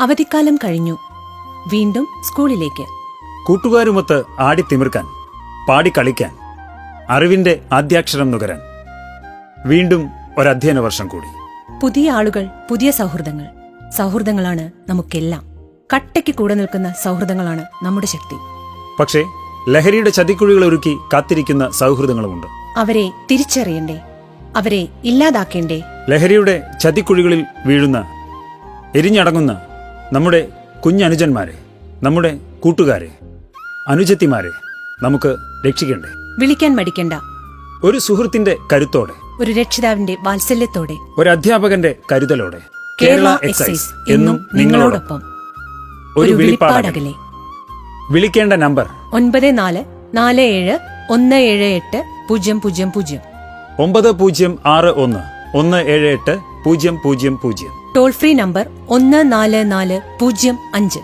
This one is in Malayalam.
അവധിക്കാലം കഴിഞ്ഞു. വീണ്ടും സ്കൂളിലേക്ക്. കൂട്ടുകാരുമൊത്ത് ആടിത്തിമിർക്കാൻ, പാടിക്കളിക്കാൻ, അറിവിന്റെ ആദ്യാക്ഷരം നുകരാൻ. വീണ്ടും ഒരധ്യയന വർഷം കൂടി. പുതിയ ആളുകൾ, പുതിയ സൗഹൃദങ്ങൾ. സൗഹൃദങ്ങളാണ് നമുക്കെല്ലാം. കട്ടയ്ക്ക് കൂടെ നിൽക്കുന്ന സൗഹൃദങ്ങളാണ് നമ്മുടെ ശക്തി. പക്ഷേ ലഹരിയുടെ ചതിക്കുഴികൾ ഒരുക്കി കാത്തിരിക്കുന്ന സൗഹൃദങ്ങളുമുണ്ട്. അവരെ തിരിച്ചറിയണ്ടേ? അവരെ ഇല്ലാതാക്കേണ്ടേ? ലഹരിയുടെ ചതിക്കുഴികളിൽ വീഴുന്ന, എരിഞ്ഞടങ്ങുന്ന നമ്മുടെ കുഞ്ഞനുജന്മാരെ, നമ്മുടെ കൂട്ടുകാരെ, അനുജത്തിമാരെ നമുക്ക് രക്ഷിക്കണ്ടേ? വിളിക്കാൻ മടിക്കണ്ട. ഒരു സുഹൃത്തിന്റെ കരുത്തോടെ, ഒരു രക്ഷിതാവിന്റെ വാത്സല്യത്തോടെ, ഒരു അധ്യാപകന്റെ കരുതലോടെ. കേരള എക്സൈസ് എന്നും നിങ്ങളോടൊപ്പം. ഒരു വിളിപ്പാടകലെ. വിളിക്കേണ്ട നമ്പർ 9447178000. 9061 17800. Toll free number 144005.